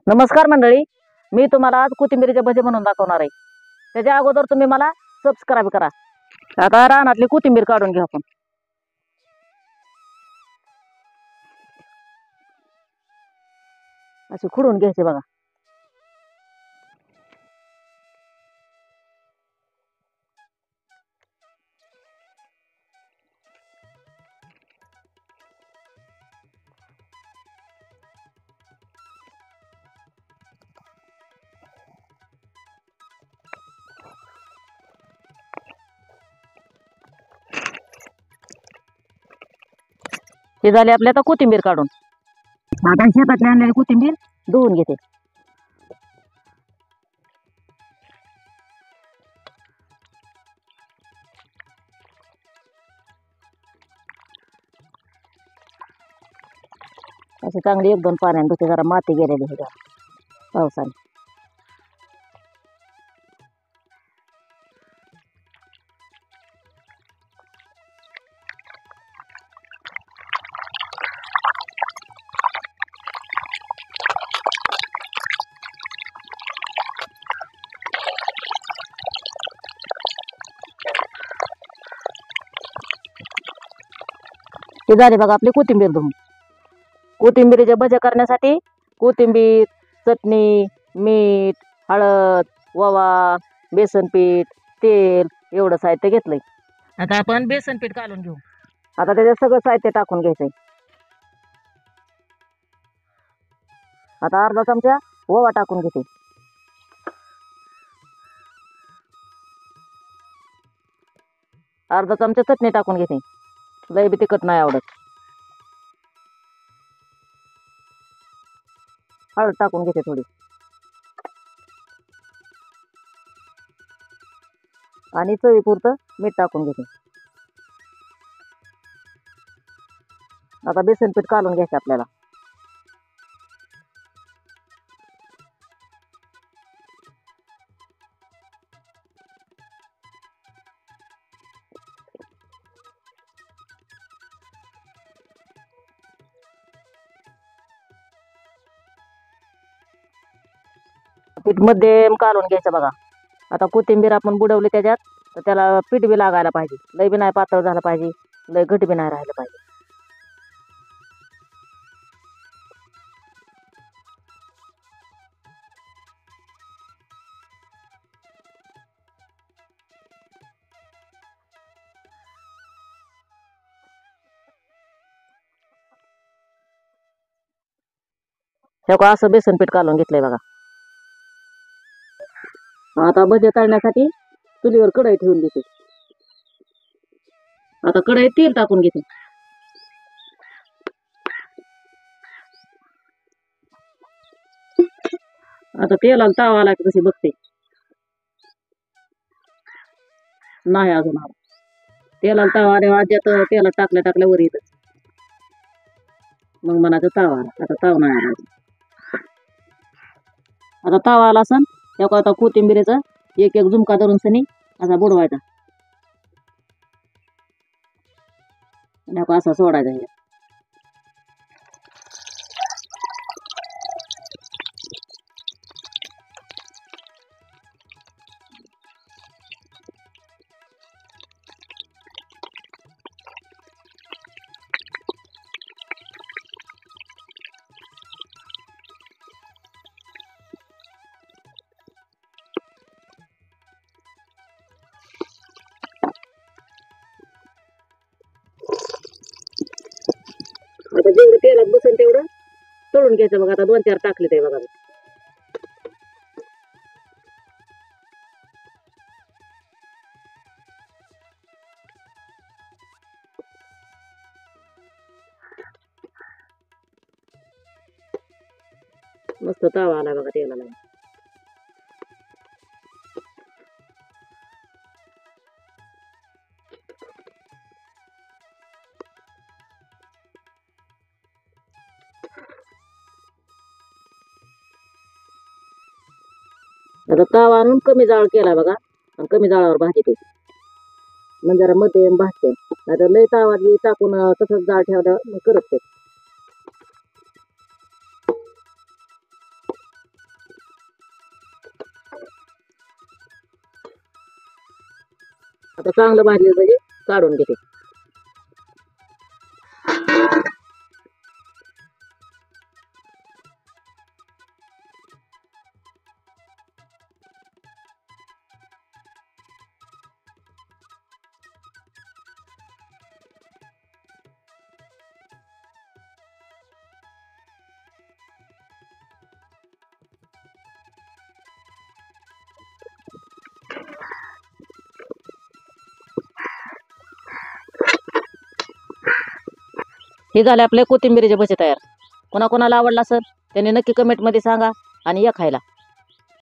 नमस्कार मंडळी, मी तुम्हाला आज कोथिंबीरीचे भजे बनवून दाखवणार आहे. त्याच्या अगोदर तुम्ही मला सबस्क्राईब करा. आता रानातली कोथिंबीर काढून घेऊ आपण. अशी खुडून घ्यायची बघा. हे झाले आपल्या आता कोथिंबीर काढून. आता शेतातली आणलेली कोथिंबीर धुवून घेते. अशी चांगली एक दोन पाण्याने धुते, जरा माती गेलेली आहे जरा पावसाने. हे झाले बघा आपली कोथिंबीर धुवून. कोथिंबीरीचे भजे करण्यासाठी कोथिंबीर, चटणी, मीठ, हळद, ओवा, बेसन पीठ, तेल एवढं साहित्य घेतलंय. आता आपण बेसन पीठ घालून घेऊ. आता त्याच्यात सगळं साहित्य टाकून घ्यायचंय. आता अर्धा चमचा ओवा टाकून घेते. अर्धा चमचा चटणी टाकून घेते. लय बी तिखट नाही आवडत. हळद टाकून घेते थोडी. आणि चवीपुरतं मीठ टाकून घेते. आता बेसन पीठ काढून घ्यायचं आपल्याला. पीठ मध्यम काढून घ्यायचं बघा. आता कोथिंबीर आपण बुडवली त्याच्यात, तर त्याला पीठ बी लागायला पाहिजे. लय बी नाही पातळ झालं पाहिजे, लय घट बी नाही राहिलं पाहिजे. हे का असं बेसन पीठ काढून घेतलंय बघा. आता भजे तळण्यासाठी चुलीवर कढई ठेवून घेते. आता कढईत तेल टाकून घेते. आता तेलाला तावा आला की कशी बघते. नाही अजून आला. तेलाला तावा आल्यावर आज्यात तेलात टाकल्या वर येत. मग म्हणायचं तावा आला. आता ताव नाही आला. आता तावा आला असन तेव्हा आता कोथिंबीरीचा एक एक झुमका धरून सनी असा बुडवायचा आणि असा सोडायचा. आता जेवढं तेलात बसेल तेवढं तळून घ्यायचं बघा. आता 2-4 टाकले ते बघा. मस्त तावा आला बघा तेलाला. आता तावा आणून कमी जाळ केला बघा, आणि कमी जाळावर भाजते. म्हणजे जरा मध्ये भाजते. नाहीतर लय तावा टाकून तसंच जाळ ठेवल्यावर मग करपते. आता चांगलं भाजलेलं भजी काढून घेते. हे झाले आपले कोथिंबिरीचे भजे तयार. कोणाकोणाला आवडला असेल त्यांनी नक्की कमेंटमध्ये सांगा आणि या खायला.